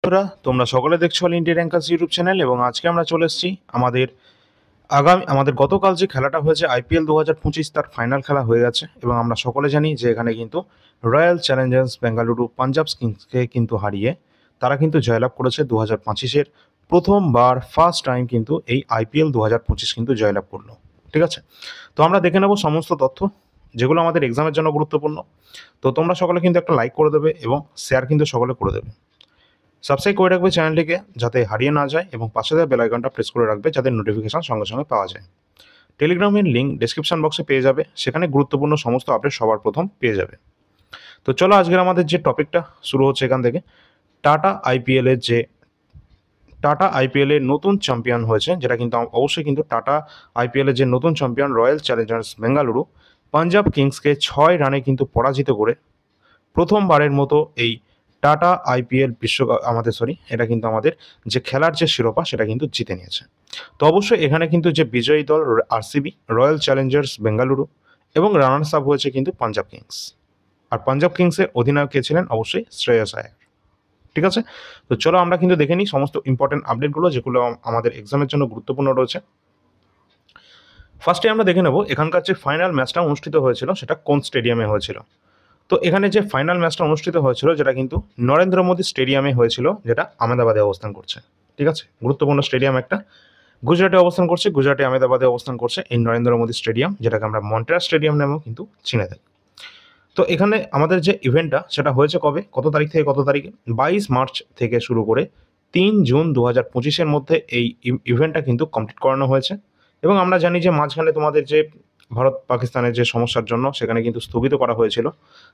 বন্ধুরা, তোমরা সকলে দেখছো all India rankers YouTube channel এবং আজকে আমরা চলে এসেছি আমাদের গতকাল যে খেলাটা হয়েছে আইপিএল 2025 তার ফাইনাল খেলা হয়ে গেছে এবং আমরা সকলে জানি যে এখানে কিন্তু রয়্যাল চ্যালেঞ্জার্স বেঙ্গালুরু পাঞ্জাব কিংসকে কিন্তু হারিয়ে তারা কিন্তু জয়লাভ করেছে 2025-এর প্রথমবার ফার্স্ট টাইম কিন্তু এই আইপিএল 2025 কিন্তু জয়লাভ করলো। ঠিক আছে, তো আমরা দেখে নেব সমস্ত তথ্য যেগুলো আমাদের এক্সামের জন্য গুরুত্বপূর্ণ। তো তোমরা সকলে কিন্তু একটা লাইক করে দেবে এবং শেয়ার কিন্তু সকলে করে দেবে। সাবস্ক্রাইব করে রাখবে চ্যানেলটিকে যাতে হারিয়ে না যায় এবং পাশে দেওয়া বেল আইকনটা প্রেস করে রাখবে যাতে নোটিফিকেশন সঙ্গে সঙ্গে পাওয়া যায়। টেলিগ্রামের লিঙ্ক ডেসক্রিপশন বক্সে পেয়ে যাবে, সেখানে গুরুত্বপূর্ণ সমস্ত আপডেট সবার প্রথম পেয়ে যাবে। তো চলো আজকের আমাদের যে টপিকটা শুরু হচ্ছে এখান থেকে, টাটা আইপিএলের নতুন চ্যাম্পিয়ন হয়েছে, যেটা কিন্তু অবশ্যই কিন্তু টাটা আইপিএলের যে নতুন champion Royal Challengers Bengaluru Punjab কিংসকে 6 রানে কিন্তু পরাজিত করে প্রথমবারের মতো এই টাটা আইপিএল এটা কিন্তু আমাদের যে খেলার যে শিরোপা সেটা কিন্তু জিতে নিয়েছে। তো অবশ্যই এখানে কিন্তু যে বিজয়ী দল আরসিবি, রয়্যাল চ্যালেঞ্জার্স বেঙ্গালুরু এবং রানার্স আপ হয়েছে কিন্তু পাঞ্জাব কিংস। আর পাঞ্জাব কিংসের অধিনায়ক কে ছিলেন অবশ্যই শ্রেয়স আয়ার। ঠিক আছে, তো চলো আমরা কিন্তু দেখে নিই সমস্ত ইম্পর্টেন্ট আপডেটগুলো যেগুলো আমাদের এক্সামের জন্য গুরুত্বপূর্ণ রয়েছে। ফার্স্টে আমরা দেখে নেব এখানকার যে ফাইনাল ম্যাচটা অনুষ্ঠিত হয়েছিল সেটা কোন স্টেডিয়ামে হয়েছিল। তো এখানে যে ফাইনাল ম্যাচটা অনুষ্ঠিত হয়েছিল যেটা কিন্তু নরেন্দ্র মোদী স্টেডিয়ামে হয়েছিল, যেটা আহমেদাবাদে অবস্থান করছে। ঠিক আছে, গুরুত্বপূর্ণ স্টেডিয়াম একটা, গুজরাটে অবস্থান করছে, গুজরাটে আহমেদাবাদে অবস্থান করছে এই নরেন্দ্র মোদী স্টেডিয়াম, যেটাকে আমরা মন্টেরা স্টেডিয়াম নামেও কিন্তু চিনে থাকি। তো এখানে আমাদের যে ইভেন্টটা সেটা হয়েছে কবে, কত তারিখ থেকে কত তারিখে, 22 মার্চ থেকে শুরু করে 3 জুন 2025-এর মধ্যে এই ইভেন্টটা কিন্তু কমপ্লিট করানো হয়েছে। এবং আমরা জানি যে মাঝখানে তোমাদের যে ভারত পাকিস্তানের যে সমস্যার জন্য সেখানে কিন্তু স্থগিত করা হয়েছিল,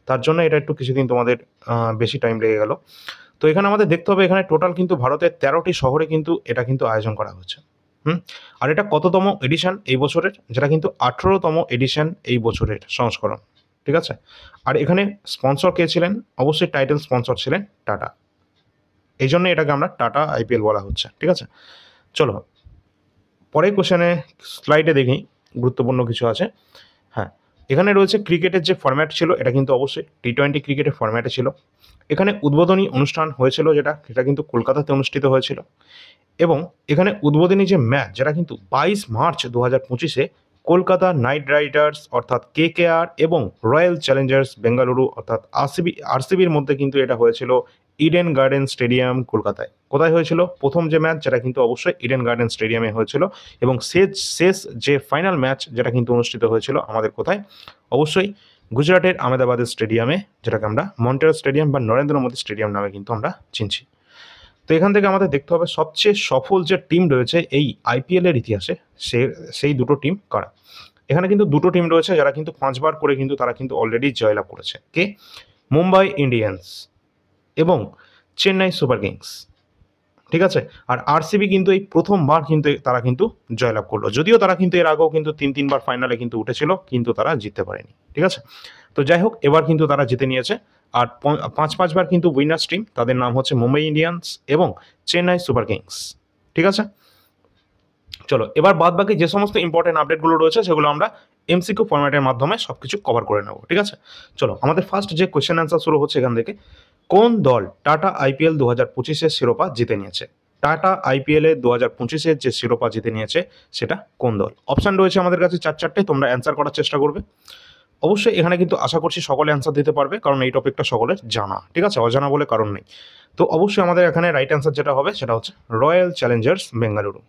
তার জন্য এটা একটু কিছুদিন তোমাদের বেশি টাইম লেগে গেল। তো এখানে আমাদের দেখতে হবে এখানে টোটাল কিন্তু ভারতের 13টি শহরে কিন্তু এটা কিন্তু আয়োজন করা হচ্ছে। আর এটা কততম এডিশন এই বছরের, যেটা কিন্তু 18তম এডিশন এই বছরের সংস্করণ। ঠিক আছে, আর এখানে স্পন্সর কে ছিলেন, অবশ্যই টাইটেল স্পন্সর ছিলেন টাটা, এই জন্য এটাকে আমরা টাটা আইপিএল বলা হচ্ছে। ঠিক আছে, চলো পরের কোশ্চেনে স্লাইডে দেখি গুরুত্বপূর্ণ কিছু আছে। হ্যাঁ, এখানে রয়েছে ক্রিকেটের যে ফরম্যাট ছিল এটা কিন্তু অবশ্যই টি20 ক্রিকেটের ফরম্যাটে ছিল। এখানে উদ্বোধনী অনুষ্ঠান হয়েছিল যেটা কিন্তু কলকাতাতে অনুষ্ঠিত হয়েছিল। এবং এখানে উদ্বোধনী যে ম্যাচ যেটা কিন্তু 22 মার্চ 2025-এ কলকাতা নাইট রাইডার্স অর্থাৎ কেকেআর এবং রয়্যাল চ্যালেঞ্জার্স বেঙ্গালুরু অর্থাৎ আরসিবির মধ্যে কিন্তু এটা হয়েছিল ইডেন গার্ডেন স্টেডিয়াম কলকাতায়। কোথায় হয়েছিল প্রথম যে ম্যাচ, যেটা কিন্তু অবশ্যই ইডেন গার্ডেন স্টেডিয়ামে হয়েছিল। এবং শেষ যে ফাইনাল ম্যাচ যেটা কিন্তু অনুষ্ঠিত হয়েছিল আমাদের কোথায়, অবশ্যই গুজরাটের আহমেদাবাদের স্টেডিয়ামে, যেটাকে আমরা মন্টেরা স্টেডিয়াম বা নরেন্দ্র মোদী স্টেডিয়াম নামে কিন্তু আমরা চিনছি। তো এখান থেকে আমাদের দেখতে হবে সবচেয়ে সফল যে টিম রয়েছে এই আইপিএলের ইতিহাসে সেই দুটো টিম কারা। এখানে কিন্তু দুটো টিম রয়েছে যারা কিন্তু 5বার করে কিন্তু তারা কিন্তু অলরেডি জয়লাভ করেছে। কে? মুম্বাই ইন্ডিয়ান্স এবং চেন্নাই সুপার কিংস। ঠিক আছে, আর আরসিবি কিন্তু এই প্রথমবার কিন্তু তারা কিন্তু জয়লাভ করলো, যদিও তারা কিন্তু এর আগেও কিন্তু 3বার ফাইনালে কিন্তু উঠেছিল কিন্তু তারা জিততে পারেনি। ঠিক আছে, তো যাই হোক এবার কিন্তু তারা জিতে নিয়েছে। আর 5বার কিন্তু উইনার্স টিম, তাদের নাম হচ্ছে মুম্বাই ইন্ডিয়ান্স এবং চেন্নাই সুপার কিংস। ঠিক আছে, চলো এবার বাদ বাকি যে সমস্ত ইম্পর্টেন্ট আপডেটগুলো রয়েছে সেগুলো আমরা এমসিকিউ ফরম্যাটের মাধ্যমে সবকিছু কভার করে নেব। ঠিক আছে, চলো আমাদের ফার্স্ট যে কোয়েশ্চেন অ্যান্সার শুরু হচ্ছে এখান থেকে, কোন দল টাটা আইপিএল 2025-এর শিরোপা জিতে নিয়েছে? টাটা আইপিএলে 2025-এর যে শিরোপা জিতে নিয়েছে সেটা কোন দল? অপশান রয়েছে আমাদের কাছে 4টি, তোমরা অ্যান্সার করার চেষ্টা করবে। অবশ্যই এখানে কিন্তু আশা করছি সকলে অ্যান্সার দিতে পারবে, কারণ এই টপিকটা সকলের জানা। ঠিক আছে, অজানা বলে কারণ নেই। তো অবশ্যই আমাদের এখানে রাইট অ্যান্সার যেটা হবে সেটা হচ্ছে রয়্যাল চ্যালেঞ্জার্স বেঙ্গালুরু।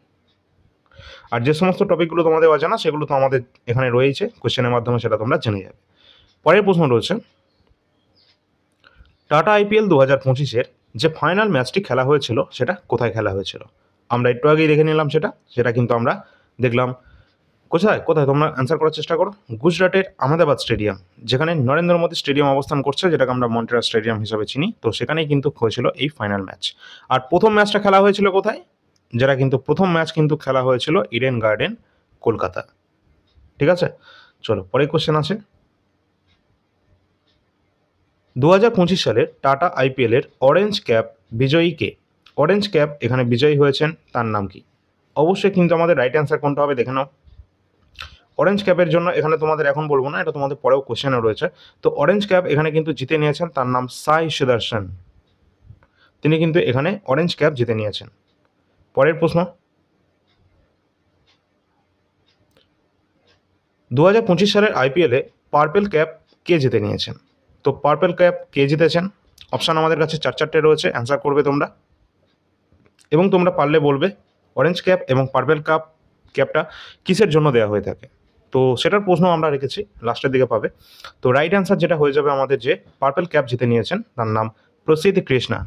আর যে সমস্ত টপিকগুলো তোমাদের অজানা সেগুলো তো আমাদের এখানে রয়েছে কোশ্চেনের মাধ্যমে, সেটা তোমরা জেনে যাবে। পরের প্রশ্ন রয়েছে, টাটা আইপিএল 2025-এর যে ফাইনাল ম্যাচটি খেলা হয়েছিল সেটা কোথায় খেলা হয়েছিল? আমরা একটু আগেই দেখে নিলাম সেটা কিন্তু আমরা দেখলাম কোথায় কোথায় তোমরা অ্যান্সার করার চেষ্টা করো। গুজরাটের আহমেদাবাদ স্টেডিয়াম, যেখানে নরেন্দ্র মোদী স্টেডিয়াম অবস্থান করছে, যেটাকে আমরা মন্টেরা স্টেডিয়াম হিসাবে চিনি, তো সেখানেই কিন্তু হয়েছিল এই ফাইনাল ম্যাচ। আর প্রথম ম্যাচটা খেলা হয়েছিল কোথায়? যেটা কিন্তু প্রথম ম্যাচ কিন্তু খেলা হয়েছিল ইডেন গার্ডেন কলকাতা। ঠিক আছে, চলো পরের কোশ্চেন আছে, 2025 সালের টাটা আইপিএলের অরেঞ্জ ক্যাপ বিজয়ী কে? অরেঞ্জ ক্যাপ এখানে বিজয়ী হয়েছেন, তার নাম কি? অবশ্যই কিন্তু আমাদের রাইট অ্যান্সার কোনটা হবে দেখে নাও। অরেঞ্জ ক্যাপের জন্য এখানে তোমাদের এখন বলবো না, এটা তোমাদের পরেও কোশ্চেনে রয়েছে। তো অরেঞ্জ ক্যাপ এখানে কিন্তু জিতে নিয়েছেন, তার নাম সাই সুদর্শন। তিনি কিন্তু এখানে অরেঞ্জ ক্যাপ জিতে নিয়েছেন। পরের প্রশ্ন, 2025 সালের আইপিএলে পার্পেল ক্যাপ কে জিতে নিয়েছেন? তো পার্পেল ক্যাপ কে জিতেছেন? অপশান আমাদের কাছে 4 রয়েছে, অ্যান্সার করবে তোমরা এবং তোমরা পারলে বলবে অরেঞ্জ ক্যাপ এবং পার্পেল ক্যাপটা কিসের জন্য দেওয়া হয়ে থাকে। তো সেটার প্রশ্ন আমরা রেখেছি, লাস্টের দিকে পাবে। তো রাইট অ্যান্সার যেটা হয়ে যাবে আমাদের, যে পার্পেল ক্যাপ জিতে নিয়েছেন তার নাম প্রসিদ্ধ কৃষ্ণা।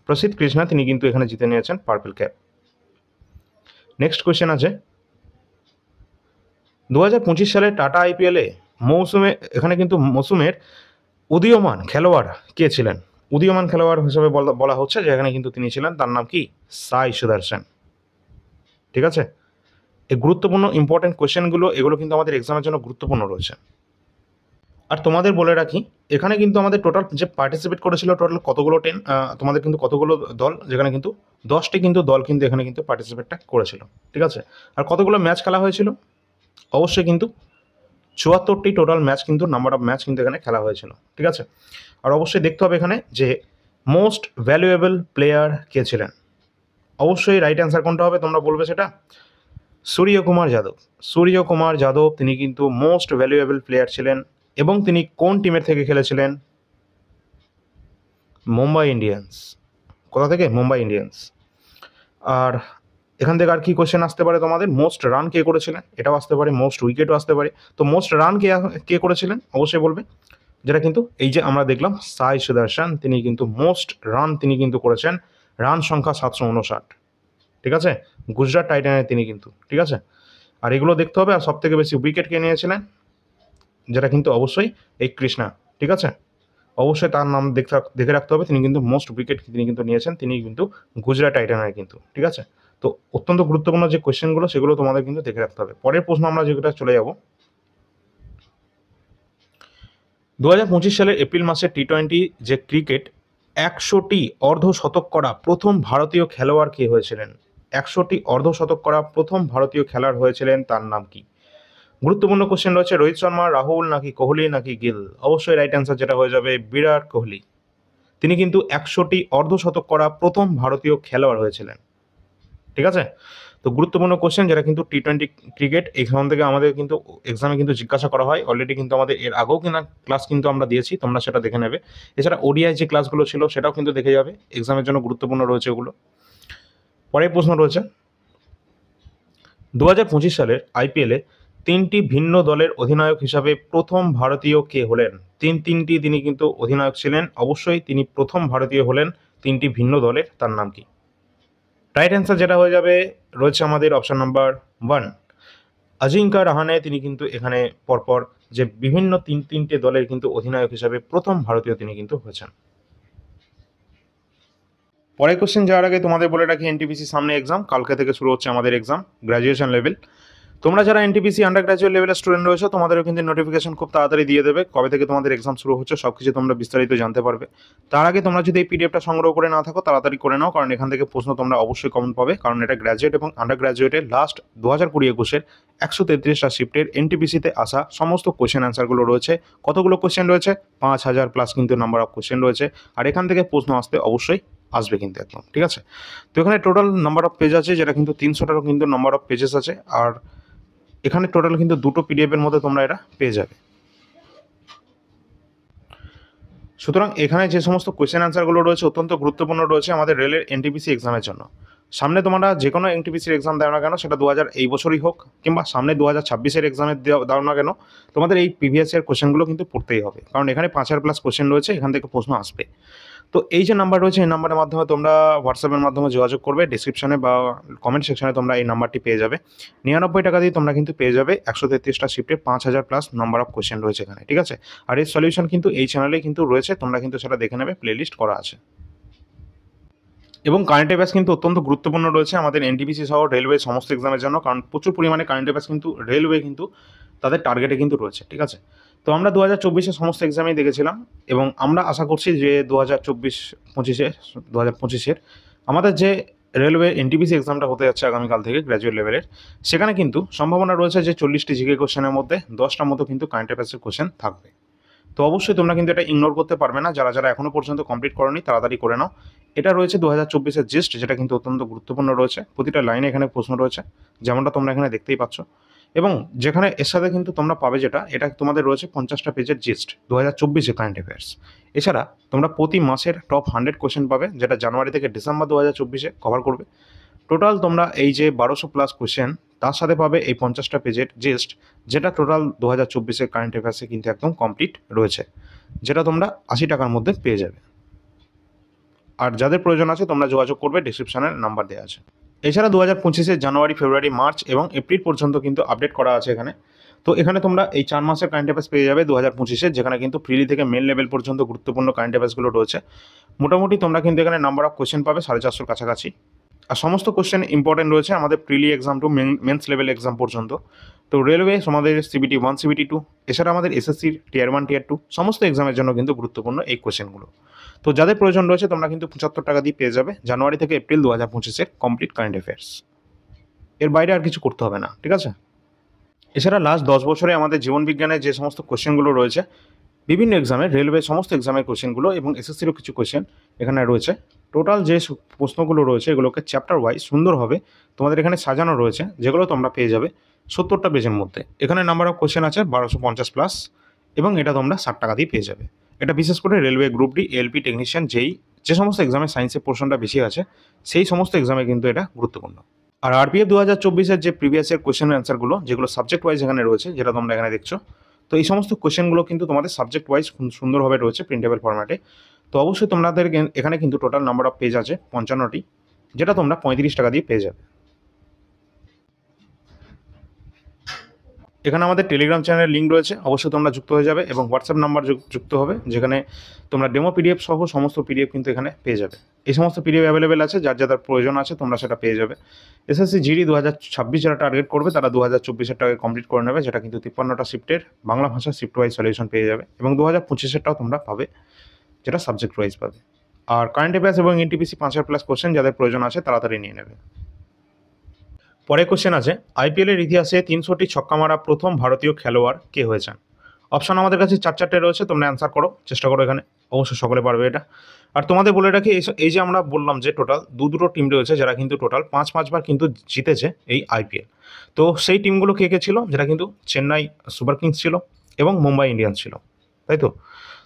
প্রসিদ্ধ কৃষ্ণা তিনি কিন্তু এখানে জিতে নিয়েছেন পার্পেল ক্যাপ। নেক্সট কোয়েশ্চেন আছে, 2025 সালে টাটা আইপিএলে এখানে কিন্তু মৌসুমের উদীয়মান খেলোয়াড় কে ছিলেন? উদীয়মান খেলোয়াড় হিসেবে বলা হচ্ছে যে এখানে কিন্তু তিনি ছিলেন, তার নাম কি? সাই সুদর্শন। ঠিক আছে, এই গুরুত্বপূর্ণ ইম্পর্টেন্ট কোয়েশ্চেনগুলো, এগুলো কিন্তু আমাদের এক্সামের জন্য গুরুত্বপূর্ণ রয়েছে। আর তোমাদের বলে রাখি, এখানে কিন্তু আমাদের টোটাল যে পার্টিসিপেট করেছিল টোটাল কতগুলো তোমাদের কিন্তু কতগুলো দল, যেখানে কিন্তু 10টি কিন্তু দল কিন্তু এখানে কিন্তু পার্টিসিপেটটা করেছিল। ঠিক আছে, আর কতগুলো ম্যাচ খেলা হয়েছিল? অবশ্যই কিন্তু 74টি টোটাল ম্যাচ কিন্তু নাম্বার অফ ম্যাচ কিন্তু এখানে খেলা হয়েছিল। ঠিক আছে, আর অবশ্যই দেখতে হবে এখানে যে মোস্ট ভ্যালুয়েবল প্লেয়ার কে ছিলেন। অবশ্যই রাইট অ্যান্সার কোনটা হবে তোমরা বলবে সেটা? সূর্যকুমার যাদব। সূর্যকুমার যাদব তিনি কিন্তু মোস্ট ভ্যালুয়েবল প্লেয়ার ছিলেন এবং তিনি কোন টিমের থেকে খেলেছিলেন? মুম্বাই ইন্ডিয়ান্স। কোথা থেকে? মুম্বাই ইন্ডিয়ান্স। আর এখান থেকে আর কি কোয়েশ্চেন আসতে পারে তোমাদের? মোস্ট রান কে করেছিলেন, এটাও আসতে পারে, মোস্ট উইকেটও আসতে পারে। তো মোস্ট রান কে করেছিলেন অবশ্যই বলবে, যেটা কিন্তু এই যে আমরা দেখলাম সাই সুদর্শন, তিনি কিন্তু মোস্ট রান তিনি কিন্তু করেছেন, রান সংখ্যা 759। ঠিক আছে, গুজরাট টাইটানের তিনি কিন্তু। ঠিক আছে, আর এগুলো দেখতে হবে। আর সবথেকে বেশি উইকেট কে নিয়েছিলেন, যেটা কিন্তু অবশ্যই এই কৃষ্ণা। ঠিক আছে, অবশ্যই তার নাম দেখে রাখতে হবে, তিনি কিন্তু মোস্ট উইকেট তিনি কিন্তু নিয়েছেন, তিনি কিন্তু গুজরাট টাইটানের কিন্তু। ঠিক আছে, তো অত্যন্ত গুরুত্বপূর্ণ যে কোয়েশ্চেনগুলো সেগুলো তোমাদের কিন্তু দেখে রাখতে হবে। পরের প্রশ্ন আমরা যেটা চলে যাব, 2025 সালের এপ্রিল মাসে টি20 যে ক্রিকেট 100টি অর্ধশতক করা প্রথম ভারতীয় খেলোয়াড় কে হয়েছিলেন? 100টি অর্ধশতক করা প্রথম ভারতীয় খেলোয়াড় হয়েছিলেন, তার নাম কি? গুরুত্বপূর্ণ কোশ্চেন রয়েছে, রোহিত শর্মা, রাহুল, নাকি কোহলি, নাকি গিল? অবশ্যই রাইট অ্যান্সার যেটা হয়ে যাবে বিরাট কোহলি। তিনি কিন্তু 100টি অর্ধশতক করা প্রথম ভারতীয় খেলোয়াড় হয়েছিলেন। ঠিক আছে, তো গুরুত্বপূর্ণ কোশ্চেন, যেটা কিন্তু টি20 ক্রিকেট এখান থেকে আমাদের কিন্তু এক্সামে কিন্তু জিজ্ঞাসা করা হয়। অলরেডি কিন্তু আমাদের এর আগেও কিনা ক্লাস কিন্তু আমরা দিয়েছি, তোমরা সেটা দেখে নেবে। এছাড়া ওডিআই যে ক্লাসগুলো ছিল সেটাও কিন্তু দেখে যাবে, এক্সামের জন্য গুরুত্বপূর্ণ রয়েছে ওগুলো। পরের প্রশ্ন রয়েছে, 2025 সালের আইপিএলে 3টি ভিন্ন দলের অধিনায়ক হিসাবে প্রথম ভারতীয় কে হলেন? তিনটি তিনি কিন্তু অধিনায়ক ছিলেন, অবশ্যই তিনি প্রথম ভারতীয় হলেন 3টি ভিন্ন দলের, তার নাম কি? রাইট অ্যান্সার যেটা হয়ে যাবে রয়েছে আমাদের অপশান নাম্বার 1, অজিঙ্কা রাহানে। তিনি কিন্তু এখানে পরপর যে বিভিন্ন তিনটে দলের কিন্তু অধিনায়ক হিসাবে প্রথম ভারতীয় তিনি কিন্তু হয়েছেন। পরের কোশ্চেন যাওয়ার আগে তোমাদের বলে রাখি, এনটিপিসি সামনে এক্সাম, কালকে থেকে শুরু হচ্ছে আমাদের এক্সাম গ্র্যাজুয়েশন লেভেল। তোমরা যারা এনটিপিসি আন্ডার গ্র্যাজুয়েট লেভেলের স্টুডেন্ট রয়েছে, তোমাদেরও কিন্তু নোটিফিকেশন খুব তাড়াতাড়ি দিয়ে দেবে কবে থেকে তোমাদের এক্সাম শুরু হচ্ছে, সব কিছু তোমরা বিস্তারিত জানতে পারবে। তার আগে তোমরা যদি এই পিডিএফটা সংগ্রহ করে না থাকো, তাড়াতাড়ি করে নাও, কারণ এখান থেকে প্রশ্ন তোমরা অবশ্যই কমন পাবে, কারণ এটা গ্র্যাজুয়েট এবং আন্ডার গ্র্যাজুয়েটের লাস্ট 2020-21 133টা শিফটের এনটিপিসিতে আসা সমস্ত কোয়েশ্চেন অ্যান্সারগুলো রয়েছে। কতগুলো কোয়েশ্চেন রয়েছে? 5000 প্লাস কিন্তু নাম্বার অফ কোয়েশ্চেন রয়েছে, আর এখান থেকে প্রশ্ন আসতে অবশ্যই আসবে কিন্তু একদম। ঠিক আছে, তো এখানে টোটাল নাম্বার অফ পেজ আছে, যেটা কিন্তু 300টারও কিন্তু নাম্বার অফ পেজেস আছে, আর এখানে টোটাল কিন্তু 2টো পিডিএফের মধ্যে তোমরা এটা পেয়ে যাবে। সুতরাং এখানে যে সমস্ত কোয়েশ্চেন অ্যান্সারগুলো রয়েছে অত্যন্ত গুরুত্বপূর্ণ রয়েছে আমাদের রেলের এনটিপিসি এক্সামের জন্য। সামনে তোমরা যে কোনো এনটিপিসির এক্সাম দাও না কেন, সেটা এই বছরই হোক কিংবা সামনে 2026-এর এক্সামে দাও না কেন, তোমাদের এই প্রিভিয়াস ইয়ার কোয়েশ্চেনগুলো কিন্তু পড়তেই হবে, কারণ এখানে 5000 প্লাস কোয়েশ্চেন রয়েছে, এখান থেকে প্রশ্ন আসবে। তো এই যে নাম্বার রয়েছে, এই নাম্বারের মাধ্যমে তোমরা হোয়াটসঅ্যাপের মাধ্যমে যোগাযোগ করবে, ডিসক্রিপশনে বা কমেন্ট সেকশনে তোমরা এই নাম্বারটি পেয়ে যাবে। 99 টাকা দিয়ে তোমরা কিন্তু পেয়ে যাবে 133টা শিফটে 5000 প্লাস নাম্বার অফ কোয়েশ্চেন রয়েছে এখানে। ঠিক আছে, আর এর সলিউশন কিন্তু এই চ্যানেলেই কিন্তু রয়েছে, তোমরা কিন্তু সেটা দেখে নেবে, প্লেলিস্ট করা আছে। এবং কারেন্ট অ্যাফেয়ার্স কিন্তু অত্যন্ত গুরুত্বপূর্ণ রয়েছে আমাদের এনটিপিসি সহ রেলওয়ে সমস্ত এক্সামের জন্য, কারণ প্রচুর পরিমাণে কারেন্ট অ্যাফেয়ার্স কিন্তু রেলওয়ে কিন্তু তাদের টার্গেটে কিন্তু রয়েছে। ঠিক আছে, তো আমরা 2024-এর সমস্ত এক্সামেই দেখেছিলাম, এবং আমরা আশা করছি যে 2025-এর আমাদের যে রেলওয়ে এনটিপিসি এক্সামটা হতে যাচ্ছে আগামীকাল থেকে গ্র্যাজুয়েট লেভেলের, সেখানে কিন্তু সম্ভাবনা রয়েছে যে 40টি জিকে কোশ্চেনের মধ্যে 10টার মতো কিন্তু কারেন্ট অ্যাফেয়ার্সের কোশ্চেন থাকবে। তো অবশ্যই তোমরা কিন্তু এটা ইগনোর করতে পারবে না, যারা যারা এখনও পর্যন্ত কমপ্লিট করোনি তাড়াতাড়ি করে নাও। এটা রয়েছে 2024-এর জিস্ট, যেটা কিন্তু অত্যন্ত গুরুত্বপূর্ণ রয়েছে। প্রতিটা লাইনে এখানে প্রশ্ন রয়েছে, যেমনটা তোমরা এখানে দেখতেই পাচ্ছ। এবং যেখানে এর সাথে কিন্তু তোমরা পাবে যেটা, এটা তোমাদের রয়েছে 50টা পেজের জিস্ট 2024-এ কারেন্ট অ্যাফেয়ার্স। এছাড়া তোমরা প্রতি মাসের টপ 100 কোশ্চেন পাবে, যেটা জানুয়ারি থেকে ডিসেম্বর 2024-এ কভার করবে। টোটাল তোমরা এই যে 1200+ কোশ্চেন, তার সাথে পাবে এই 50টা পেজের জিস্ট, যেটা টোটাল 2024-এর কারেন্ট অ্যাফেয়ার্সে কিন্তু একদম কমপ্লিট রয়েছে, যেটা তোমরা 80 টাকার মধ্যে পেয়ে যাবে। আর যাদের প্রয়োজন আছে তোমরা যোগাযোগ করবে, ডিসক্রিপশনের নাম্বার দেওয়া আছে। এছাড়া 2025-এর জানুয়ারি, ফেব্রুয়ারি, মার্চ এবং এপ্রিল পর্যন্ত কিন্তু আপডেট করা আছে এখানে। তো এখানে তোমরা এই 4 মাসের কারেন্ট অ্যাফেয়ার্স পেয়ে যাবে 2025-এর, যেখানে কিন্তু প্রিলি থেকে মেন লেভেল পর্যন্ত গুরুত্বপূর্ণ কারেন্ট অ্যাফেয়ার্সগুলো রয়েছে। মোটামুটি তোমরা কিন্তু এখানে নাম্বার অফ কোশ্চেন পাবে 450-এর কাছাকাছি। আর সমস্ত কোশ্চেন ইম্পর্টেন্ট রয়েছে আমাদের prelim exam to mains level exam পর্যন্ত। তো রেলওয়ে, আমাদের CBT 1, CBT 2, এছাড়া আমাদের SSC টিয়ার 1, টিয়ার 2 সমস্ত এক্সামের জন্য কিন্তু গুরুত্বপূর্ণ এই কোশ্চেনগুলো। তো যাদের প্রয়োজন রয়েছে তোমরা কিন্তু 75 টাকা দিয়ে পেয়ে যাবে জানুয়ারি থেকে এপ্রিল 2025-এর কমপ্লিট কারেন্ট অ্যাফেয়ার্স। এর বাইরে আর কিছু করতে হবে না, ঠিক আছে? এছাড়া লাস্ট 10 বছরে আমাদের জীবন বিজ্ঞানের যে সমস্ত কোশ্চেনগুলো রয়েছে বিভিন্ন এক্সামে, রেলওয়ে সমস্ত এক্সামের কোশ্চেনগুলো এবং SSCরও কিছু কোশ্চেন এখানে রয়েছে। টোটাল যে প্রশ্নগুলো রয়েছে এগুলোকে চ্যাপ্টার ওয়াইজ সুন্দরভাবে তোমাদের এখানে সাজানো রয়েছে, যেগুলো তোমরা পেয়ে যাবে 70টা পেজের মধ্যে। এখানে নাম্বার অফ কোশ্চেন আছে 1250+, এবং এটা তোমরা 60 টাকা দিয়ে পেয়ে যাবে। এটা বিশেষ করে railway group D, ALP technician, যে সমস্ত এক্সামে সায়েন্সের পোর্শনটা বেশি আছে সেই সমস্ত এক্সামে কিন্তু এটা গুরুত্বপূর্ণ। আর RPF 2024-এর যে প্রিভিয়াস ইয়ার কোশ্চেন অ্যান্সারগুলো, যেগুলো সাবজেক্ট ওয়াইজ এখানে রয়েছে, যেটা তোমরা এখানে দেখছো, তো এই সমস্ত কোশ্চেনগুলো কিন্তু তোমাদের সাবজেক্ট ওয়াইজ সুন্দরভাবে রয়েছে প্রিন্টেবল ফরম্যাটে। তো অবশ্যই তোমাদের এখানে কিন্তু টোটাল নাম্বার অফ পেজ আছে 55টি, যেটা তোমরা 35 টাকা দিয়ে পেয়ে যাবে। এখানে আমাদের টেলিগ্রাম চ্যানেলের লিঙ্ক রয়েছে, অবশ্যই তোমরা যুক্ত হয়ে যাবে, এবং হোয়াটসঅ্যাপ নাম্বার যুক্ত হবে, যেখানে তোমরা ডেমো PDF সহ সমস্ত PDF কিন্তু এখানে পেয়ে যাবে। এই সমস্ত PDF অ্যাভেলেবেল আছে, যার যাদের প্রয়োজন আছে তোমরা সেটা পেয়ে যাবে। SSC GD 2026 যারা টার্গেট করবে তারা 2024-এর টাকা কমপ্লিট করে নেবে, যেটা কিন্তু 53টা শিফটের বাংলা ভাষা শিফট ওয়াইজ সলিউশন পেয়ে যাবে, এবং 2025-এরটাও তোমরা পাবে, যেটা সাবজেক্ট ওয়াইজ পাবে। আর কারেন্ট অ্যাফেয়ার্স এবং NTPC 500+ কোশ্চেন যাদের প্রয়োজন আছে তাড়াতাড়ি নিয়ে নেবে। পরে কোশ্চেন আছে, IPL-এর ইতিহাসে 300টি ছক্কা মারা প্রথম ভারতীয় খেলোয়াড় কে হয়েছেন? অপশন আমাদের কাছে 4-4টে রয়েছে, তোমরা অ্যান্সার করো, চেষ্টা করো, এখানে অবশ্যই সকলে পারবে এটা। আর তোমাদের বলে রাখি, এই যে আমরা বললাম যে টোটাল দুটো টিম রয়েছে যারা কিন্তু টোটাল 5 বার কিন্তু জিতেছে এই IPL। তো সেই টিমগুলো কে কে ছিল, যেটা কিন্তু চেন্নাই সুপার কিংস ছিল এবং মুম্বাই ইন্ডিয়ান্স ছিল, তাই তো?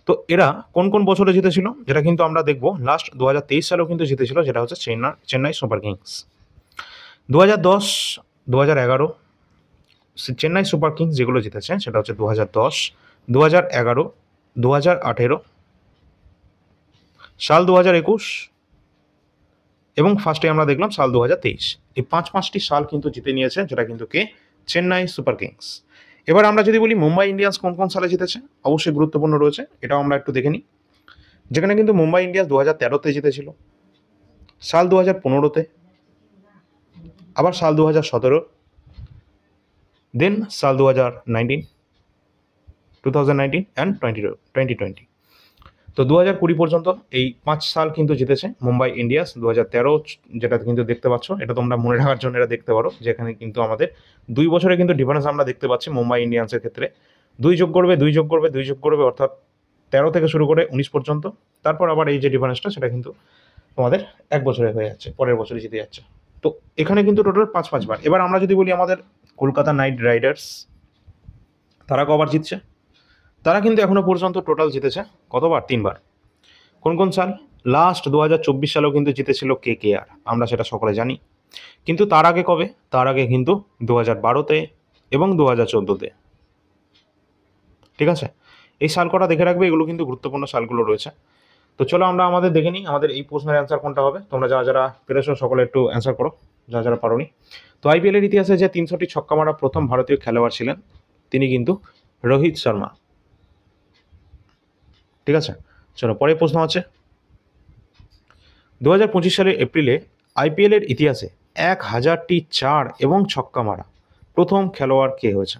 তো এরা কোন কোন বছরে জিতেছিল, যেটা কিন্তু আমরা দেখবো লাস্ট 2023 সালেও কিন্তু জিতেছিল, যেটা হচ্ছে Chennai Super Kings. 2010, 2011 Chennai Super Kings যেগুলো জিতেছে সেটা হচ্ছে 2010, 2011, 2018 সাল, 2021 এবং ফার্স্টে আমরা দেখলাম সাল 2023। এই 5টি সাল কিন্তু জিতে নিয়েছে, যেটা কিন্তু কে? Chennai Super Kings. এবার আমরা যদি বলি মুম্বাই ইন্ডিয়ান্স কোন কোন সালে জিতেছে, অবশ্যই গুরুত্বপূর্ণ রয়েছে, এটাও আমরা একটু দেখে নিই। যেখানে কিন্তু মুম্বাই ইন্ডিয়ান্স 2013-তে জিতেছিল, সাল 2015-তে, আবার সাল 2017, দেন সাল 2019 অ্যান্ড 2020। তো 2020 পর্যন্ত এই 5 সাল কিন্তু জিতেছে মুম্বাই ইন্ডিয়ান্স। 2013 যেটা কিন্তু দেখতে পাচ্ছ, এটা তোমরা মনে রাখার জন্য এটা দেখতে পারো, যেখানে কিন্তু আমাদের 2 বছরে কিন্তু ডিফারেন্স আমরা দেখতে পাচ্ছি মুম্বাই ইন্ডিয়ান্সের ক্ষেত্রে। 2 যোগ করবে, অর্থাৎ 13 থেকে শুরু করে 19 পর্যন্ত। তারপর আবার এই যে ডিফারেন্সটা, সেটা কিন্তু তোমাদের 1 বছরে হয়ে যাচ্ছে, পরের বছরে জিতে যাচ্ছে। তো এখানে কিন্তু টোটাল 5 বার। এবার আমরা যদি বলি আমাদের কলকাতা নাইট রাইডার্স, তারা কবার জিতছে? তারা কিন্তু এখনো পর্যন্ত টোটাল জিতেছে কতবার? 3 বার। কোন কোন সাল? লাস্ট 2024 সালেও কিন্তু জিতেছিল KKR, আমরা সেটা সকলে জানি। কিন্তু তার আগে কবে? তার আগে কিন্তু 2012-তে এবং 2014-তে, ঠিক আছে? এই সাল কটা দেখে রাখবে, এগুলো কিন্তু গুরুত্বপূর্ণ সালগুলো রয়েছে। তো চলো আমরা আমাদের দেখে নিই আমাদের এই প্রশ্নের অ্যান্সার কোনটা হবে। তোমরা যারা যারা পেরেছো সকলে একটু অ্যান্সার করো, যারা যারা পারোনি। তো IPL-এর ইতিহাসে যে 300টি ছক্কা মারা প্রথম ভারতীয় খেলোয়াড় ছিলেন, তিনি কিন্তু রোহিত শর্মা, ঠিক আছে? চলো পরের প্রশ্ন আছে, 2025 সালের এপ্রিলে IPL-এর ইতিহাসে 1000টি 4 এবং ছক্কা মারা প্রথম খেলোয়াড় কে হয়েছে?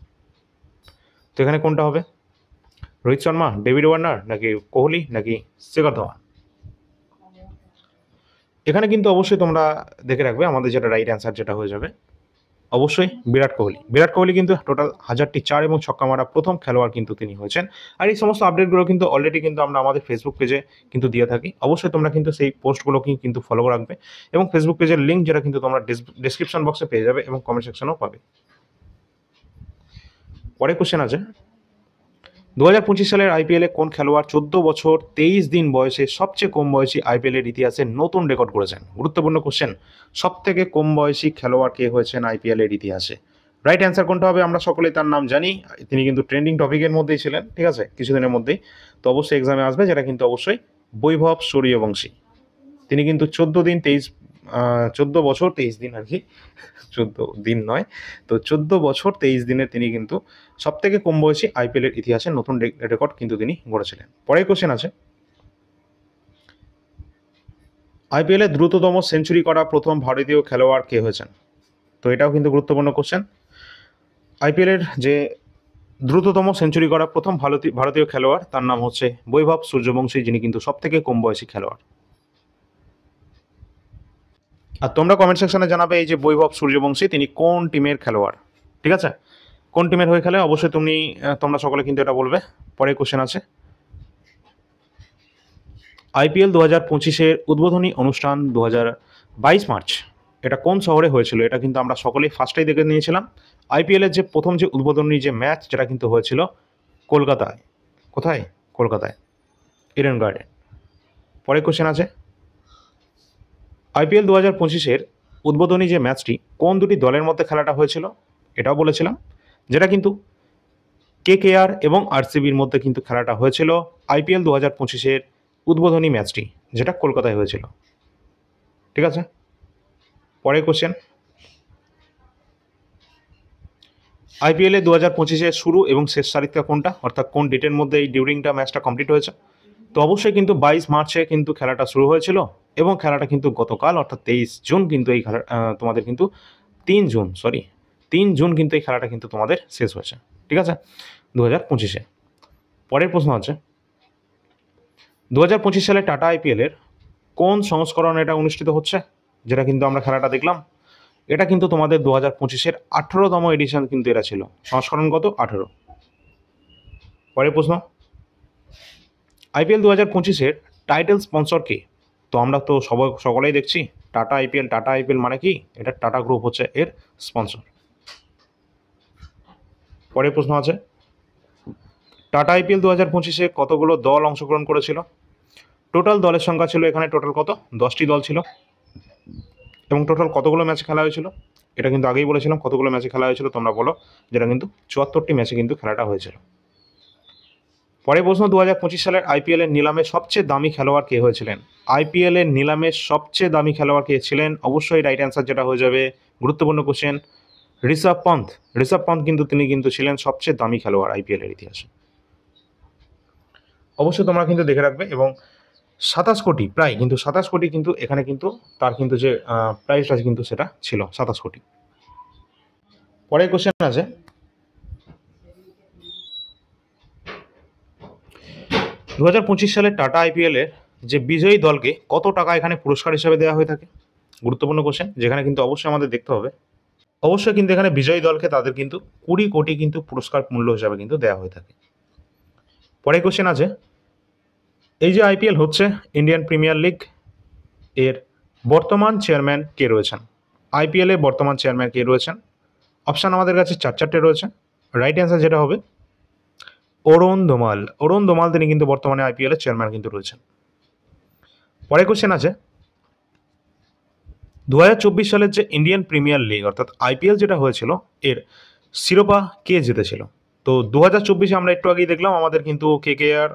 তো এখানে কোনটা হবে? রোহিত শর্মা, ডেভিড ওয়ার্নার, নাকি কোহলি, নাকি শিখর ধাওয়ান? এখানে কিন্তু অবশ্যই তোমরা দেখে রাখবে আমাদের যেটা রাইট অ্যান্সার যেটা হয়ে যাবে, অবশ্যই বিরাট কোহলি কিন্তু টোটাল 1000টি 4 এবং ছক্কা মারা প্রথম খেলোয়াড় কিন্তু তিনি হয়েছেন। আর এই সমস্ত আপডেটগুলো কিন্তু অলরেডি কিন্তু আমরা আমাদের ফেসবুক পেজে কিন্তু দিয়ে থাকি। অবশ্যই তোমরা কিন্তু সেই পোস্টগুলোকে কিন্তু ফলো রাখবে এবং ফেসবুক পেজের লিঙ্ক যেটা কিন্তু তোমরা ডেসক্রিপশন বক্সে পেয়ে যাবে এবং কমেন্ট সেকশনেও পাবে। পরে কোশ্চেন আছে, 2025 সালের আইপিএলে কোন খেলোয়াড় 14 বছর 23 দিন বয়সে সবচেয়ে কম বয়সী আইপিএলের ইতিহাসে নতুন রেকর্ড করেছেন? গুরুত্বপূর্ণ কোশ্চেন। সব থেকে কম বয়সী খেলোয়াড় কে হয়েছেন আইপিএলের ইতিহাসে? রাইট অ্যান্সার কোনটা হবে? আমরা সকলেই তার নাম জানি, তিনি কিন্তু ট্রেন্ডিং টপিকের মধ্যেই ছিলেন, ঠিক আছে, কিছুদিনের মধ্যেই। তো অবশ্যই এক্সামে আসবে, যেটা কিন্তু অবশ্যই বৈভব সূর্যবংশী। তিনি কিন্তু 14 বছর 23 দিন আর কি, 14 দিন নয়, তো 14 বছর 23 দিনে তিনি কিন্তু সব থেকে কম বয়সী আইপিএলের ইতিহাসে নতুন রেকর্ড কিন্তু তিনি গড়েছিলেন। পরের কোশ্চেন আছে, আইপিএলে দ্রুততম সেঞ্চুরি করা প্রথম ভারতীয় খেলোয়াড় কে হয়েছেন? তো এটাও কিন্তু গুরুত্বপূর্ণ কোশ্চেন। আইপিএলের যে দ্রুততম সেঞ্চুরি করা প্রথম ভারতীয় খেলোয়াড়, তার নাম হচ্ছে বৈভব সূর্যবংশী, যিনি কিন্তু সব থেকে কম বয়সী খেলোয়াড়। আর তোমরা কমেন্ট সেকশনে জানাবে এই যে বৈভব সূর্যবংশী তিনি কোন টিমের খেলোয়াড়, ঠিক আছে, কোন টিমের হয়ে খেলে, অবশ্যই তোমরা সকলে কিন্তু এটা বলবে। পরে কোশ্চেন আছে, আইপিএল 2025-এর উদ্বোধনী অনুষ্ঠান 22 মার্চ এটা কোন শহরে হয়েছিল? এটা কিন্তু আমরা সকলেই ফার্স্টেই দেখে নিয়েছিলাম। আইপিএলের যে প্রথম যে উদ্বোধনী যে ম্যাচ, যেটা কিন্তু হয়েছিল কলকাতায়। কোথায়? কলকাতায়, ইডেন গার্ডেন। পরে কোশ্চেন আছে, আইপিএল 2025-এর উদ্বোধনী যে ম্যাচটি কোন দুটি দলের মধ্যে খেলাটা হয়েছিল? এটাও বলেছিলাম, যেটা কিন্তু কেকেআর এবং আরসিবির মধ্যে কিন্তু খেলাটা হয়েছিল আইপিএল 2025-এর উদ্বোধনী ম্যাচটি, যেটা কলকাতায় হয়েছিল, ঠিক আছে। পরের কোশ্চেন, আইপিএলে 2025-এর শুরু এবং শেষ তারিখটা কোনটা, অর্থাৎ কোন ডেটের মধ্যে এই ডিউরিংটা ম্যাচটা কমপ্লিট হয়েছে? তো অবশ্যই কিন্তু 22 মার্চে কিন্তু খেলাটা শুরু হয়েছিল এবং খেলাটা কিন্তু গতকাল অর্থাৎ 23 জুন কিন্তু এই খেলা তোমাদের কিন্তু 3 জুন কিন্তু এই খেলাটা কিন্তু তোমাদের শেষ হয়েছে, ঠিক আছে, 2025-এ। পরের প্রশ্ন আছে, 2025 সালে টাটা আইপিএলের কোন সংস্করণ এটা অনুষ্ঠিত হচ্ছে? যেটা কিন্তু আমরা খেলাটা দেখলাম, এটা কিন্তু তোমাদের 2025-এর 18তম এডিশন কিন্তু এটা ছিল। সংস্করণ কত? 18। পরের প্রশ্ন, আইপিএল 2025-এর টাইটেল স্পন্সর কে? তো আমরা তো সকলেই দেখছি টাটা আইপিএল মানে কি? এটা টাটা গ্রুপ হচ্ছে এর স্পন্সর। পরের প্রশ্ন আছে, টাটা আইপিএল 2025-এ কতগুলো দল অংশগ্রহণ করেছিল? টোটাল দলের সংখ্যা ছিল এখানে টোটাল কত? 10টি দল ছিল। এবং টোটাল কতগুলো ম্যাচে খেলা হয়েছিল? এটা কিন্তু আগেই বলেছিলাম কতগুলো ম্যাচে খেলা হয়েছিল, তোমরা বলো, যেটা কিন্তু 74টি ম্যাচে কিন্তু খেলাটা হয়েছিল। পরের প্রশ্ন, 2025 সালের আইপিএলের নিলামে সবচেয়ে দামি খেলোয়াড় কে হয়েছিলেন? আইপিএলের নিলামে সবচেয়ে দামি খেলোয়াড় কে ছিলেন? অবশ্যই রাইট অ্যান্সার যেটা হয়ে যাবে, গুরুত্বপূর্ণ কোশ্চেন, ঋষভ পন্থ কিন্তু তিনি কিন্তু ছিলেন সবচেয়ে দামি খেলোয়াড় আইপিএলের ইতিহাসে। অবশ্যই তোমরা কিন্তু দেখে রাখবে। এবং 27 কোটি, প্রায় কিন্তু 27 কোটি কিন্তু এখানে কিন্তু তার কিন্তু যে প্রাইসটা কিন্তু সেটা ছিল 27 কোটি। পরের কোশ্চেন আছে, 2025 সালে টাটা আইপিএলের যে বিজয়ী দলকে কত টাকা এখানে পুরস্কার হিসেবে দেওয়া হয়ে থাকে? গুরুত্বপূর্ণ কোশ্চেন, যেখানে কিন্তু অবশ্যই আমাদের দেখতে হবে। অবশ্যই কিন্তু এখানে বিজয়ী দলকে তাদের কিন্তু 20 কোটি কিন্তু পুরস্কার মূল্য হিসাবে কিন্তু দেওয়া হয়ে থাকে। পরের কোশ্চেন আছে, এই যে আইপিএল হচ্ছে ইন্ডিয়ান প্রিমিয়ার লিগ, এর বর্তমান চেয়ারম্যান কে রয়েছেন? আইপিএলের বর্তমান চেয়ারম্যান কে রয়েছেন? অপশান আমাদের কাছে 4টে রয়েছে। রাইট অ্যান্সার যেটা হবে অরুণ ধোমাল তিনি কিন্তু বর্তমানে আইপিএলের চেয়ারম্যান কিন্তু রয়েছেন। পরের কোশ্চেন আছে, 2024 সালের যে ইন্ডিয়ান প্রিমিয়ার লিগ অর্থাৎ আইপিএল যেটা হয়েছিল, এর শিরোপা কে জিতেছিল? তো 2024-এ আমরা একটু আগেই দেখলাম আমাদের কিন্তু কেকেআর,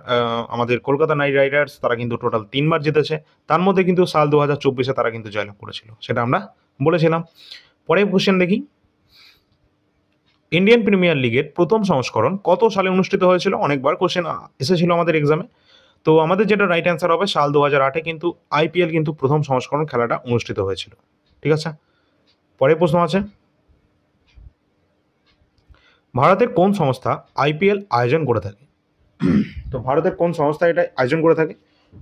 আমাদের কলকাতা নাইট রাইডার্স, তারা কিন্তু টোটাল 3বার জিতেছে। তার মধ্যে কিন্তু সাল 2024-এ তারা কিন্তু জয়লাভ করেছিল, সেটা আমরা বলেছিলাম। পরের কোশ্চেন দেখি, ইন্ডিয়ান প্রিমিয়ার লিগের প্রথম সংস্করণ কত সালে অনুষ্ঠিত হয়েছিল? অনেকবার কোশ্চেন এসেছিল আমাদের এক্সামে। তো আমাদের যেটা রাইট অ্যান্সার হবে সাল 2008-এ কিন্তু আইপিএল কিন্তু প্রথম সংস্করণ খেলাটা অনুষ্ঠিত হয়েছিল, ঠিক আছে। পরের প্রশ্ন আছে, ভারতের কোন সংস্থা আইপিএল আয়োজন করে থাকে? তো ভারতের কোন সংস্থা এটা আয়োজন করে থাকে?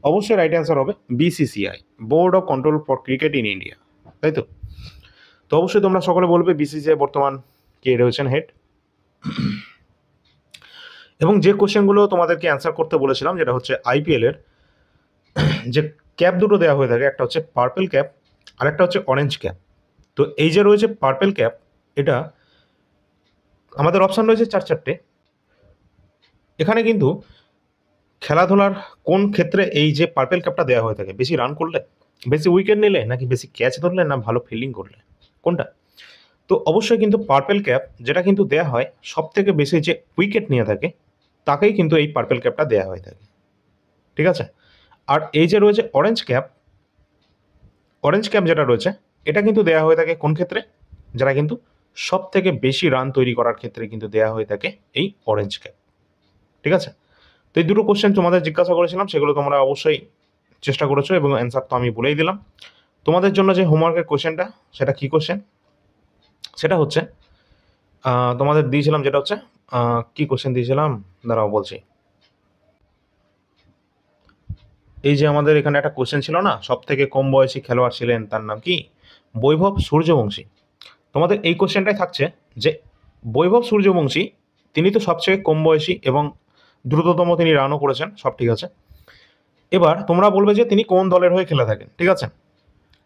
অবশ্যই রাইট অ্যান্সার হবে BCCI, board of control for cricket in India, তাই তো। তো অবশ্যই তোমরা সকলে বলবে বিসিসিআই বর্তমান কে রয়েছেন হেড। এবং যে কোশ্চেনগুলো তোমাদেরকে অ্যান্সার করতে বলেছিলাম, যেটা হচ্ছে আইপিএলের যে ক্যাপ দুটো দেওয়া হয়ে থাকে, একটা হচ্ছে পার্পেল ক্যাপ আর একটা হচ্ছে অরেঞ্জ ক্যাপ। তো এই যে রয়েছে পার্পেল ক্যাপ, এটা আমাদের অপশান রয়েছে 4-4টে। এখানে কিন্তু খেলাধুলার কোন ক্ষেত্রে এই যে পার্পেল ক্যাপটা দেওয়া হয়ে থাকে, বেশি রান করলে, বেশি উইকেট নিলে, নাকি বেশি ক্যাচ ধরলে, না ভালো ফিল্ডিং করলে, কোনটা? তো অবশ্যই কিন্তু পার্পেল ক্যাপ যেটা কিন্তু দেওয়া হয় সব থেকে বেশি যে উইকেট নিয়ে থাকে তাকেই কিন্তু এই পার্পেল ক্যাপটা দেওয়া হয়ে থাকে, ঠিক আছে। আর এই যে রয়েছে অরেঞ্জ ক্যাপ, অরেঞ্জ ক্যাপ যেটা রয়েছে এটা কিন্তু দেওয়া হয়ে থাকে কোন ক্ষেত্রে, যারা কিন্তু সব থেকে বেশি রান তৈরি করার ক্ষেত্রে কিন্তু দেওয়া হয়ে থাকে এই অরেঞ্জ ক্যাপ, ঠিক আছে। তো এই দুটো কোশ্চেন তোমাদের জিজ্ঞাসা করেছিলাম, সেগুলো তোমরা অবশ্যই চেষ্টা করেছো এবং অ্যান্সার তো আমি বলেই দিলাম। তোমাদের জন্য যে হোমওয়ার্কের কোশ্চেনটা, সেটা কী কোশ্চেন, সেটা হচ্ছে তোমাদের দিয়েছিলাম, যেটা হচ্ছে কি কোশ্চেন দিয়েছিলাম, দাঁড়াও বলছি। এই যে আমাদের এখানে একটা কোশ্চেন ছিল না, সব থেকে কম বয়সী খেলোয়াড় ছিলেন, তার নাম কি? বৈভব সূর্যবংশী। তোমাদের এই কোশ্চেনটাই থাকছে যে বৈভব সূর্যবংশী তিনি তো সবচেয়ে কম বয়সী এবং দ্রুততম তিনি রানও করেছেন, সব ঠিক আছে। এবার তোমরা বলবে যে তিনি কোন দলের হয়ে খেলে থাকেন, ঠিক আছে,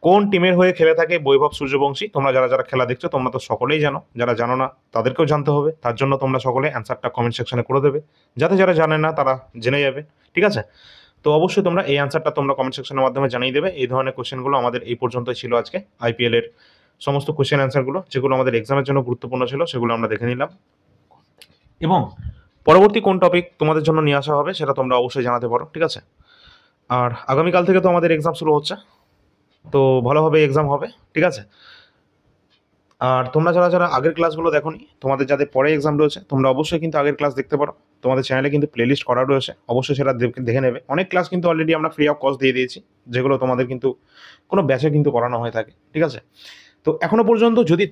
কোন টিমের হয়ে খেলে থাকে বৈভব সূর্যবংশী। তোমরা যারা যারা খেলা দেখছো তোমরা তো সকলেই জানো, যারা জানো না তাদেরকেও জানতে হবে, তার জন্য তোমরা সকলে অ্যান্সারটা কমেন্ট সেকশনে করে দেবে, যাতে যারা জানে না তারা জেনে যাবে, ঠিক আছে। তো অবশ্যই তোমরা এই অ্যান্সারটা তোমরা কমেন্ট সেকশনের মাধ্যমে জানিয়ে দেবে। এই ধরনের কোশ্চেনগুলো আমাদের এই পর্যন্তই ছিল আজকে। আইপিএলের সমস্ত কোশ্চেন অ্যান্সারগুলো যেগুলো আমাদের এক্সামের জন্য গুরুত্বপূর্ণ ছিল সেগুলো আমরা দেখে নিলাম, এবং পরবর্তী কোন টপিক তোমাদের জন্য নিয়ে আসা হবে সেটা তোমরা অবশ্যই জানাতে পারো, ঠিক আছে। আর আগামীকাল থেকে তো আমাদের এক্সাম শুরু হচ্ছে, তো ভালোভাবে এক্সাম হবে, ঠিক আছে। আর তোমরা যারা যারা আগের ক্লাসগুলো দেখোনি, তোমাদের যাদের পরে এক্সাম রয়েছে, তোমরা অবশ্যই কিন্তু আগের ক্লাস দেখতে পারো। তোমাদের চ্যানেলে কিন্তু প্লেলিস্ট করা রয়েছে, অবশ্যই সেটা দেখে নেবে। অনেক ক্লাস কিন্তু অলরেডি আমরা ফ্রি অফ কস্ট দিয়ে দিয়েছি, যেগুলো তোমাদের কিন্তু কোনো ব্যাচে কিন্তু করানো হয়ে থাকে, ঠিক আছে। তো এখনও পর্যন্ত যদি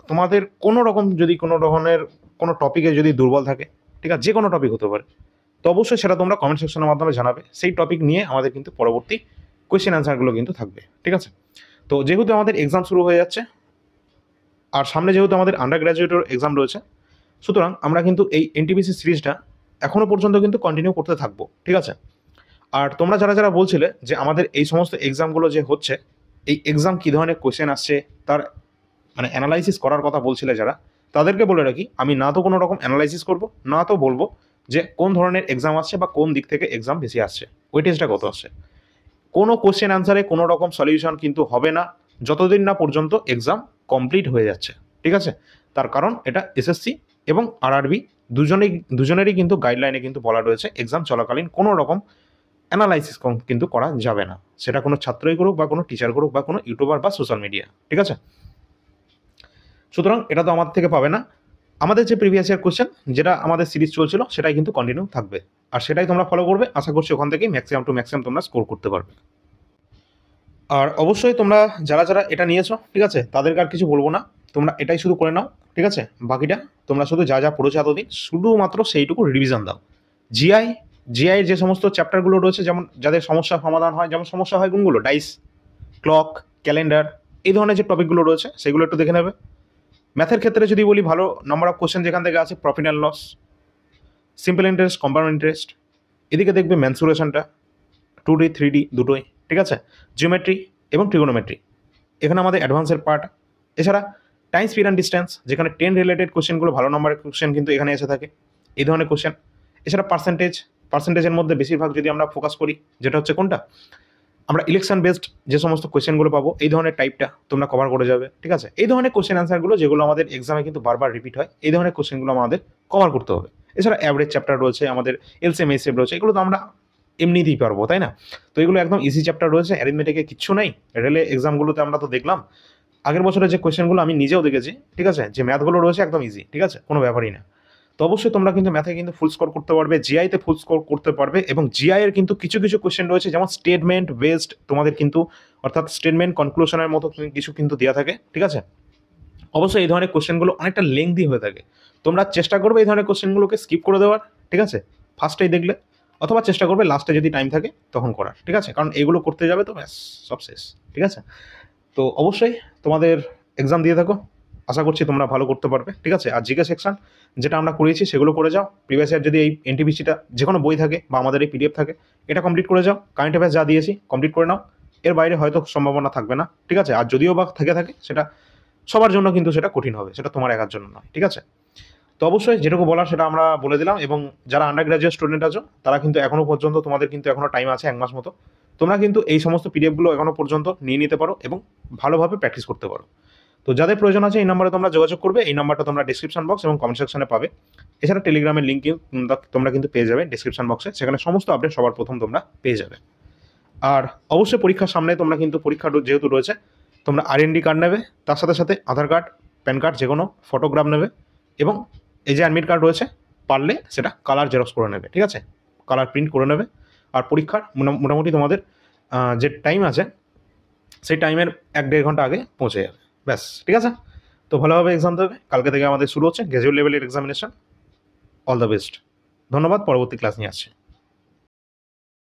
তোমাদের কোনো রকম যদি কোনো ধরনের কোনো টপিকে যদি দুর্বল থাকে, ঠিক আছে, যে কোনো টপিক হতে পারে, তো অবশ্যই সেটা তোমরা কমেন্ট সেকশনের মাধ্যমে জানাবে। সেই টপিক নিয়ে আমাদের কিন্তু পরবর্তী কোয়েশ্চেন অ্যান্সারগুলো কিন্তু থাকবে, ঠিক আছে। তো যেহেতু আমাদের এক্সাম শুরু হয়ে যাচ্ছে, আর সামনে যেহেতু আমাদের আন্ডার গ্র্যাজুয়েটের এক্সাম রয়েছে, সুতরাং আমরা কিন্তু এই এনটিপিসি সিরিজটা এখনও পর্যন্ত কিন্তু কন্টিনিউ করতে থাকবো, ঠিক আছে। আর তোমরা যারা যারা বলছিলে যে আমাদের এই সমস্ত এক্সামগুলো যে হচ্ছে, এই এক্সাম কী ধরনের কোয়েশ্চেন আসছে তার মানে অ্যানালাইসিস করার কথা বলছিলে যারা, তাদেরকে বলে রাখি, আমি না তো কোনো রকম অ্যানালাইসিস করব, না তো বলবো যে কোন ধরনের এক্সাম আসছে বা কোন দিক থেকে এক্সাম বেশি আসছে, ওয়েটেজটা কত আসছে। কোনো কোশ্চেন অ্যান্সারে কোনো রকম সলিউশন কিন্তু হবে না যতদিন না পর্যন্ত এক্সাম কমপ্লিট হয়ে যাচ্ছে, ঠিক আছে। তার কারণ এটা এসএসসি এবং আরআরবি দুজনেরই কিন্তু গাইডলাইনে কিন্তু বলা রয়েছে এক্সাম চলাকালীন কোনো রকম অ্যানালাইসিস কিন্তু করা যাবে না, সেটা কোনো ছাত্রই করুক বা কোনো টিচার করুক বা কোনো ইউটিউবার বা সোশ্যাল মিডিয়া, ঠিক আছে। সুতরাং এটা তো আমাদের থেকে পাবে না। আমাদের যে প্রিভিয়াস ইয়ার কোশ্চেন যেটা আমাদের সিরিজ চলছিল সেটাই কিন্তু কন্টিনিউ থাকবে, আর সেটাই তোমরা ফলো করবে। আশা করছি ওখান থেকেই ম্যাক্সিমাম টু ম্যাক্সিমাম তোমরা স্কোর করতে পারবে। আর অবশ্যই তোমরা যারা যারা এটা নিয়েছো, ঠিক আছে, তাদেরকে আর কিছু বলবো না, তোমরা এটাই শুধু করে নাও, ঠিক আছে। বাকিটা তোমরা শুধু যা যা পড়েছো এতদিন শুধুমাত্র সেইটুকু রিভিশন দাও। জিআইয়ের যে সমস্ত চ্যাপ্টারগুলো রয়েছে, যেমন যাদের সমস্যা সমাধান হয়, যেমন সমস্যা হয় কোনগুলো, ডাইস, ক্লক, ক্যালেন্ডার, এই ধরনের যে টপিকগুলো রয়েছে সেগুলো একটু দেখে নেবে। ম্যাথের ক্ষেত্রে যদি বলি, ভালো নাম্বার অফ কোশ্চেন যেখান থেকে আছে profit and loss, simple interest, compound interest, এদিকে দেখবে ম্যানসুরেশনটা 2D 3D দুটোই, ঠিক আছে, জিওমেট্রি এবং ট্রিগোনোমেট্রি, এখানে আমাদের অ্যাডভান্সের পার্ট। এছাড়া টাইম, স্পিড অ্যান্ড ডিস্টেন্স, যেখানে 10 রিলেটেড কোশ্চেনগুলো ভালো নম্বরের কোশ্চেন কিন্তু এখানে এসে থাকে, এই ধরনের কোশ্চেন। এছাড়া পার্সেন্টেজের মধ্যে বেশিরভাগ যদি আমরা ফোকাস করি, যেটা হচ্ছে কোনটা, আমরা ইলেকশন বেসড যে সমস্ত কোশ্চেনগুলো পাবো, এই ধরনের টাইপটা তোমরা কভার করে যাবে, ঠিক আছে। এই ধরনের কোশ্চেন অ্যান্সারগুলো যেগুলো আমাদের এক্সামে কিন্তু বারবার রিপিট হয়, এই ধরনের কোশ্চেনগুলো আমাদের কভার করতে হবে। এছাড়া অ্যাভারেজ চ্যাপ্টার রয়েছে, আমাদের এলসিএম এইচসিএফ রয়েছে, এগুলো তো আমরা এমনিতেই পারবো, তাই না। তো এগুলো একদম ইজি চ্যাপ্টার রয়েছে, অ্যারিথমেটিকে কিচ্ছু নেই। রেলে এক্সামগুলোতে আমরা তো দেখলাম আগের বছরের যে কোশ্চেনগুলো আমি নিজেও দেখেছি, ঠিক আছে, যে ম্যাথগুলো রয়েছে একদম ইজি, ঠিক আছে, কোনো ব্যাপারই না। তো অবশ্যই তোমরা কিন্তু ম্যাথে কিন্তু ফুল স্কোর করতে পারবে, জিআইতে ফুল স্কোর করতে পারবে, এবং জিআইয়ের কিন্তু কিছু কিছু কোশ্চেন রয়েছে যেমন স্টেটমেন্ট বেসড তোমাদের কিন্তু, অর্থাৎ স্টেটমেন্ট কনক্লুশনের মতো কিছু কিন্তু দেওয়া থাকে, ঠিক আছে। অবশ্যই এই ধরনের কোশ্চেনগুলো অনেকটা লেংদি হয়ে থাকে, তোমরা চেষ্টা করবে এই ধরনের কোশ্চেনগুলোকে স্কিপ করে দেওয়ার, ঠিক আছে, ফার্স্টেই দেখলে, অথবা চেষ্টা করবে লাস্টে যদি টাইম থাকে তখন করার, ঠিক আছে, কারণ এগুলো করতে যাবে তো ব্যাস সব শেষ, ঠিক আছে। তো অবশ্যই তোমাদের এক্সাম দিয়ে থাকো, আশা করছি তোমরা ভালো করতে পারবে, ঠিক আছে। আর জিকে সেকশন যেটা আমরা করিয়েছি সেগুলো করে যাও। প্রিভিয়াস ইয়ার যদি এই এনটিপিসিটা যে কোনো বই থাকে বা আমাদের এই পিডিএফ থাকে, এটা কমপ্লিট করে যাও। কারেন্ট অ্যাফেয়ার্স যা দিয়েছি কমপ্লিট করে নাও, এর বাইরে হয়তো সম্ভাবনা থাকবে না, ঠিক আছে। আর যদিও বা থাকে সেটা সবার জন্য কিন্তু সেটা কঠিন হবে, সেটা তোমার একার জন্য নয়, ঠিক আছে। তো অবশ্যই যেটুকু বলার সেটা আমরা বলে দিলাম। এবং যারা আন্ডার গ্রাজুয়েট স্টুডেন্ট আছো তারা কিন্তু এখনও পর্যন্ত, তোমাদের কিন্তু এখনও টাইম আছে 1 মাস মতো, তোমরা কিন্তু এই সমস্ত পিডিএফগুলো এখনও পর্যন্ত নিয়ে নিতে পারো এবং ভালোভাবে প্র্যাকটিস করতে পারো। তো যাদের প্রয়োজন আছে এই নাম্বারে তোমরা যোগাযোগ করবে, এই নাম্বারটা তোমরা ডিসক্রিপশন বক্স এবং কমেন্ট সেকশনে পাবে। এছাড়া টেলিগ্রামের লিঙ্ক তোমরা কিন্তু পেয়ে যাবে ডিসক্রিপশন বক্সে, সেখানে সমস্ত আপডেট সবার প্রথম তোমরা পেয়ে যাবে। আর অবশ্যই পরীক্ষার সামনে তোমরা কিন্তু পরীক্ষা যেহেতু রয়েছে, তোমরা আরএনডি কার্ড নেবে, তার সাথে সাথে আধার কার্ড, প্যান কার্ড, যে কোনো ফটোগ্রাফ নেবে, এবং এই যে অ্যাডমিট কার্ড রয়েছে পারলে সেটা কালার জেরক্স করে নেবে, ঠিক আছে, কালার প্রিন্ট করে নেবে। আর পরীক্ষার মোটামুটি তোমাদের যে টাইম আছে সেই টাইমের 1-1.5 ঘন্টা আগে পৌঁছে যাবে, ব্যাস, ঠিক আছে। তো ভালোভাবে এক্সাম দেবে, কালকে থেকে আমাদের শুরু হচ্ছে গ্র্যাজুয়েট লেভেলের এক্সামিনেশন। অল দ্য বেস্ট, ধন্যবাদ, পরবর্তী ক্লাস নিয়ে আসছি।